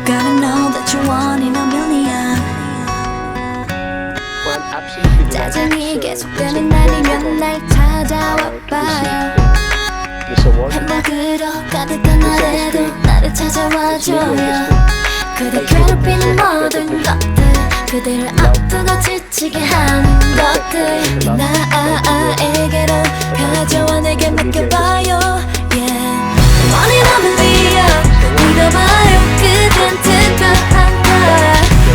gotta know that you're one in a million. Well, I'm absolutely 짜증이 delighted, 계속되는 날이면 날 찾아와봐요. this award. 행복으로 가득한 날에도 나를 찾아와줘요. 그대 괴롭히는 모든 것들, 그대를 아프고 지치게 하는 것들 나에게로 가져와 내게 맡겨봐요. Yeah. One in a million, 믿어봐요. 그댄 특별한 걸.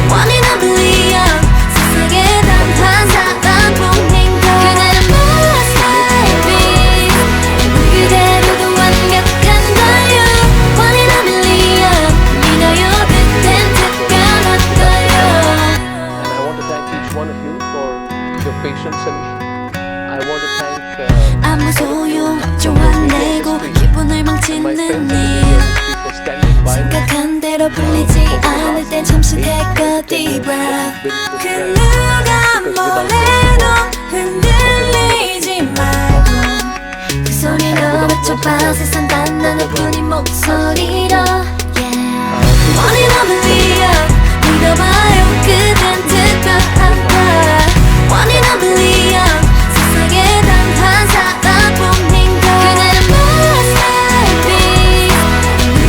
One in a million, 세상에 단 한 사람뿐인 걸. 그대는 masterpiece, 그대로도 완벽한 걸요. One in a million, 믿어요. 그댄 특별한 걸요. And I want to thank each one of you for your patience, and I want to thank 아무 소용없죠 화내고 기분을 망치는 my friends 일 for standing by me. 생각한 대로 풀리지 않을 땐 잠시 take a deep breath 그 누가 뭐래도 흔들리지 말고 그 소리로 외쳐봐 세상 단 하나뿐인 목소리로 yeah. One in a million 믿어봐요 그댄 특별한 걸 One in a million 세상에 단 한 사람뿐인 걸 그대는 masterpiece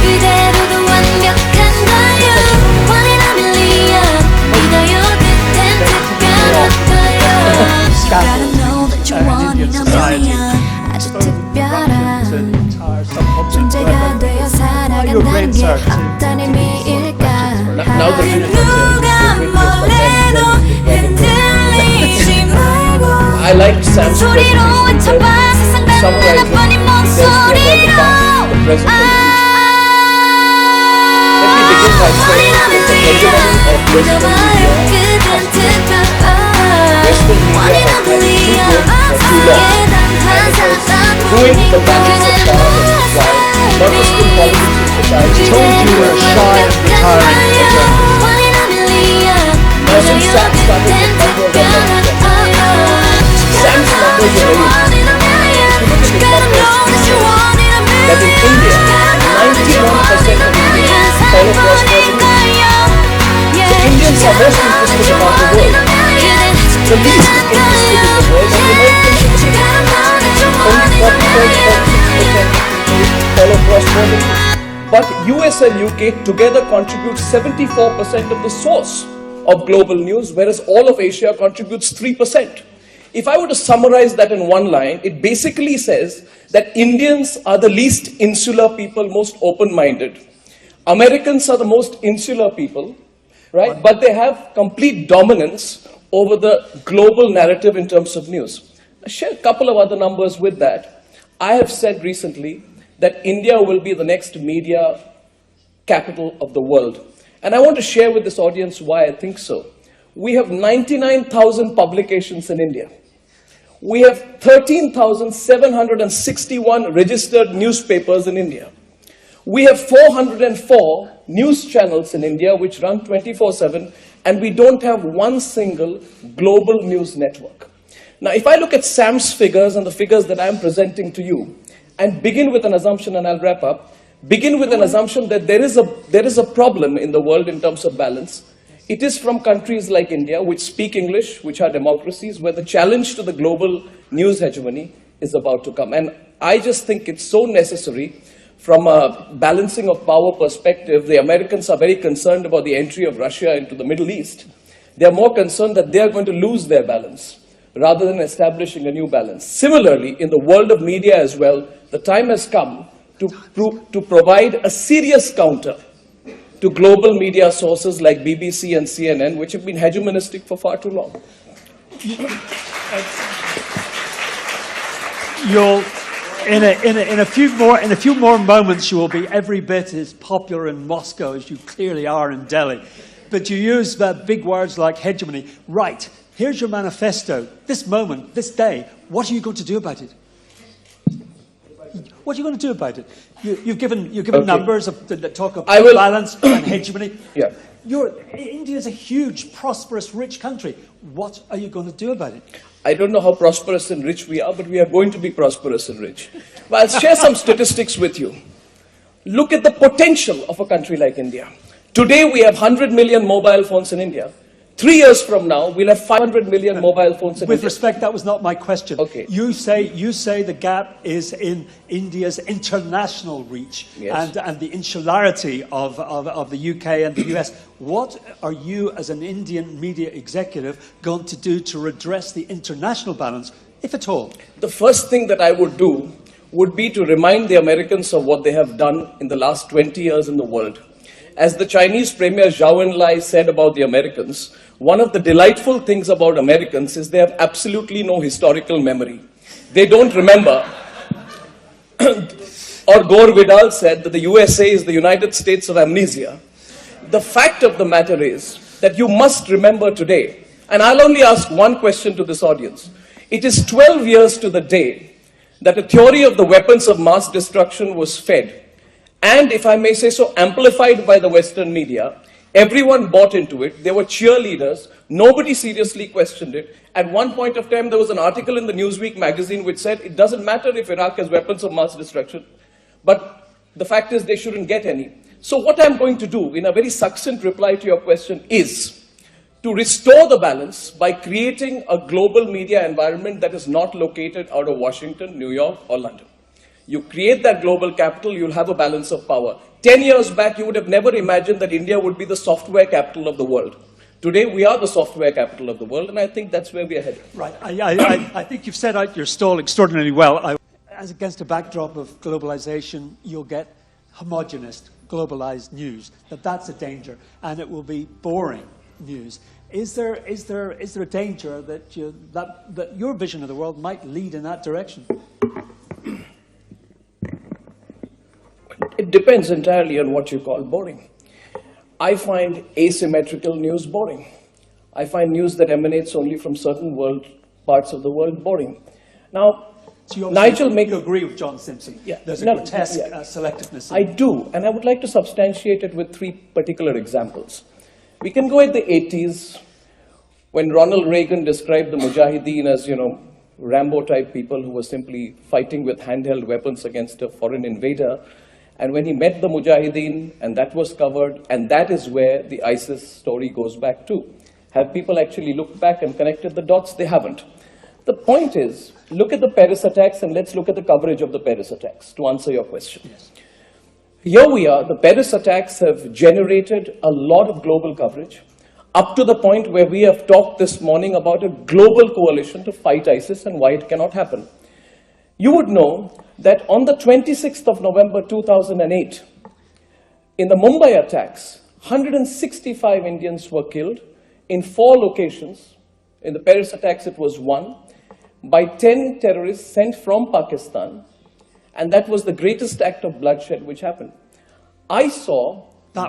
그대로도 완벽한 걸요 One in a million 믿어요 그댄 특별한 걸요 You gotta know that you're one in a million 아주 특별한 존재가 되어 살아간다는 게 어떤 의미일까 누가 뭐래도 흔들리지 말고 I like Sam's 소리로 외쳐봐 세상 단 하나뿐인 목소리로 Let me begin by saying that the hegemony of Western media 그댄 특별한 Western media has had too good for too long, and it has ruined the balance of power that is required, not just in politics and society. Told you were shy and retiring for journalism. Now since Sam started with numbers, I'd like to tell you. Sam's numbers are very interesting. That in India, 91% of Indians follow cross-border news. So Indians are most interested about the world. The least interested in the world are the Americans and British. Only 44% follow cross-border news. But US and UK together contribute 74% of the source of global news, whereas all of Asia contributes 3%. If I were to summarize that in one line, it basically says that Indians are the least insular people, most open-minded. Americans are the most insular people, right? But they have complete dominance over the global narrative in terms of news. I'll share a couple of other numbers with that. I have said recently that India will be the next media capital of the world. And I want to share with this audience why I think so. We have 99,000 publications in India. We have 13,761 registered newspapers in India. We have 404 news channels in India which run 24/7, and we don't have one single global news network. Now, if I look at Sam's figures and the figures that I'm presenting to you, and begin with an assumption, and I'll wrap up, begin with an assumption that there is a problem in the world in terms of balance. It is from countries like India, which speak English, which are democracies, where the challenge to the global news hegemony is about to come. And I just think it's so necessary from a balancing of power perspective. The Americans are very concerned about the entry of Russia into the Middle East. They are more concerned that they are going to lose their balance rather than establishing a new balance. Similarly, in the world of media as well, the time has come to provide a serious counter to global media sources like BBC and CNN, which have been hegemonistic for far too long. You'll, in a few more moments, you will be every bit as popular in Moscow as you clearly are in Delhi. But you use big words like hegemony. Right, here's your manifesto. This moment, this day, what are you going to do about it? What are you going to do about it? You've given Okay. numbers that talk about balance and hegemony. Yeah. India is a huge, prosperous, rich country. What are you going to do about it? I don't know how prosperous and rich we are, but we are going to be prosperous and rich. But I'll share some statistics with you. Look at the potential of a country like India. Today we have 100 million mobile phones in India. 3 years from now, we'll have 500 million mobile phones in With India. respect, that was not my question. Okay. You say the gap is in India's international reach, Yes. and the insularity of the UK and the US. What are you, as an Indian media executive, going to do to redress the international balance, if at all? The first thing that I would do would be to remind the Americans of what they have done in the last 20 years in the world. As the Chinese Premier Zhou Enlai said about the Americans, one of the delightful things about Americans is they have absolutely no historical memory. They don't remember. Or Gore Vidal said that the USA is the United States of amnesia. The fact of the matter is that you must remember today, and I'll only ask one question to this audience. It is 12 years to the day that a theory of the weapons of mass destruction was fed, and if I may say so, amplified by the Western media. Everyone bought into it. There were cheerleaders. Nobody seriously questioned it. At one point of time, there was an article in the Newsweek magazine which said, it doesn't matter if Iraq has weapons of mass destruction, but the fact is they shouldn't get any. So what I'm going to do, in a very succinct reply to your question, is to restore the balance by creating a global media environment that is not located out of Washington, New York, or London. You create that global capital, you'll have a balance of power. 10 years back, you would have never imagined that India would be the software capital of the world. Today, we are the software capital of the world, and I think that's where we are headed. Right. I think you've set out your stall extraordinarily well. As against a backdrop of globalization, you'll get homogenous, globalized news. That's a danger, and it will be boring news. Is there a danger that your vision of the world might lead in that direction? It depends entirely on what you call boring. I find asymmetrical news boring. I find news that emanates only from certain parts of the world boring. Now, so Nigel, you agree with John Simpson? Yeah, there's a grotesque selectiveness. I do, and I would like to substantiate it with 3 particular examples. We can go at the 80s, when Ronald Reagan described the Mujahideen as, Rambo-type people who were simply fighting with handheld weapons against a foreign invader. And when he met the Mujahideen, and that was covered, and that is where the ISIS story goes back to. Have people actually looked back and connected the dots? They haven't. The point is, look at the Paris attacks, and let's look at the coverage of the Paris attacks to answer your question. Yes. Here we are. The Paris attacks have generated a lot of global coverage, up to the point where we have talked this morning about a global coalition to fight ISIS and why it cannot happen. You would know that on the 26th of November 2008, in the Mumbai attacks, 165 Indians were killed in 4 locations. In the Paris attacks, it was 1, by 10 terrorists sent from Pakistan, and that was the greatest act of bloodshed which happened. I saw that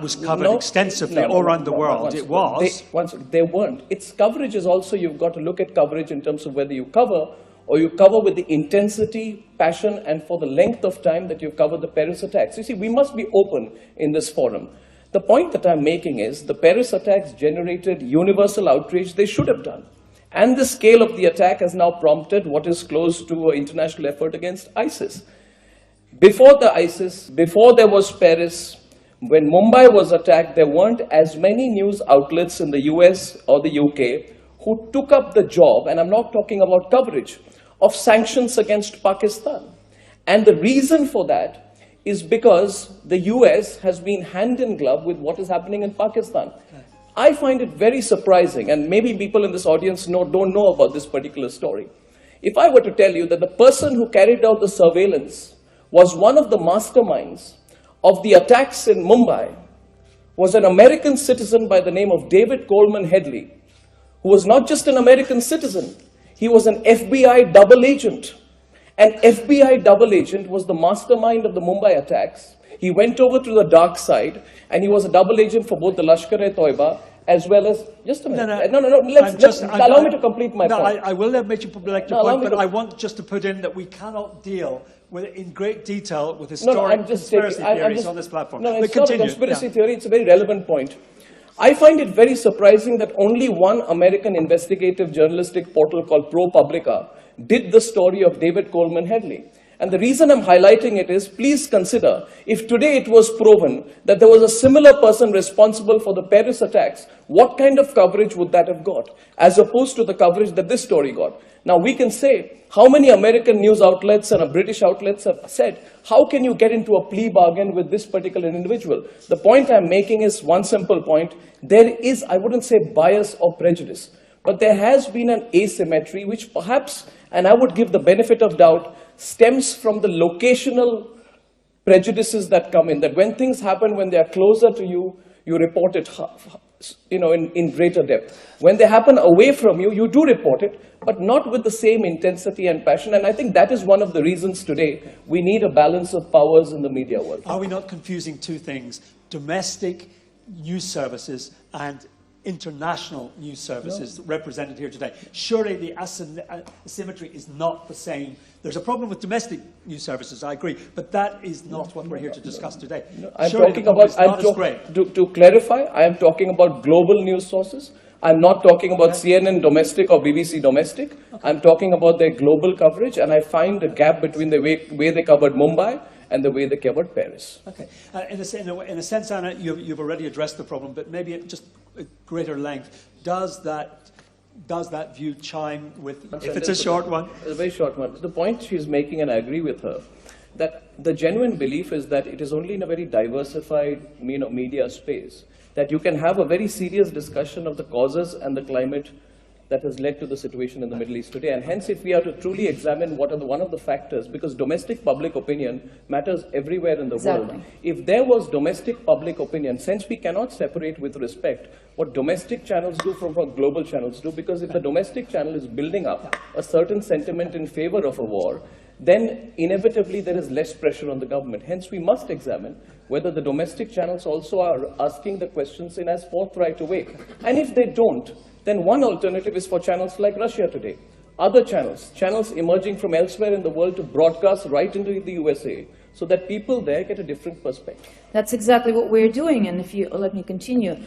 was covered extensively all around the world. They weren't. Its coverage is also, you've got to look at coverage in terms of whether you cover or you cover with the intensity, passion, and for the length of time that you've covered the Paris attacks. You see, we must be open in this forum. The point that I'm making is the Paris attacks generated universal outrage they should have done. And the scale of the attack has now prompted what is close to an international effort against ISIS. Before there was Paris, when Mumbai was attacked, there weren't as many news outlets in the US or the UK who took up the job, and I'm not talking about coverage, of sanctions against Pakistan. And the reason for that is because the US has been hand in glove with what is happening in Pakistan. I find it very surprising, and maybe people in this audience don't know about this particular story. If I were to tell you that the person who carried out the surveillance was one of the masterminds of the attacks in Mumbai, was an American citizen by the name of David Coleman Headley, who was not just an American citizen, he was an FBI double agent. An FBI double agent was the mastermind of the Mumbai attacks. He went over to the dark side, and he was a double agent for both the Lashkar-e-Toiba as well as... Just a minute. No. Allow me to complete my point. I will let you complete your point, but I want just to put in that we cannot deal with it in great detail with historic conspiracy theories on this platform. No, it's not a conspiracy theory, it's a very relevant point. I find it very surprising that only one American investigative journalistic portal called ProPublica did the story of David Coleman Headley. And the reason I'm highlighting it is, please consider, if today it was proven that there was a similar person responsible for the Paris attacks, what kind of coverage would that have got, as opposed to the coverage that this story got? Now, we can say, how many American news outlets and British outlets have said, how can you get into a plea bargain with this particular individual? The point I'm making is one simple point. There is, I wouldn't say bias or prejudice, but there has been an asymmetry which perhaps, and I would give the benefit of doubt, stems from the locational prejudices that come in, that when things happen, when they are closer to you, you report it in greater depth. When they happen away from you, you do report it, but not with the same intensity and passion. And I think that is one of the reasons today we need a balance of powers in the media world. Are we not confusing two things? Domestic news services and international news services represented here today. Surely the asymmetry is not the same. There's a problem with domestic news services, I agree, but that is not what we're here to discuss today. I'm talking about, to clarify, I am talking about global news sources. I'm not talking about CNN domestic or BBC domestic. I'm talking about their global coverage, and I find a gap between the way they covered Mumbai and the way they covered Paris. Okay. In a sense, Anna, you've already addressed the problem, but maybe at just a greater length. Does that view chime with, if it's a short one? It's a very short one. The point she's making, and I agree with her, that the genuine belief is that it is only in a very diversified media space that you can have a very serious discussion of the causes and the climate that has led to the situation in the Middle East today. And hence, if we are to truly examine what are one of the factors, because domestic public opinion matters everywhere in the world. If there was domestic public opinion, since we cannot separate with respect what domestic channels do from what global channels do, because if the domestic channel is building up a certain sentiment in favor of a war, then inevitably there is less pressure on the government. Hence, we must examine whether the domestic channels also are asking the questions in as forthright a way. And if they don't, then one alternative is for channels like Russia today. Other channels emerging from elsewhere in the world to broadcast right into the USA, so that people there get a different perspective. That's exactly what we're doing, and if you let me continue,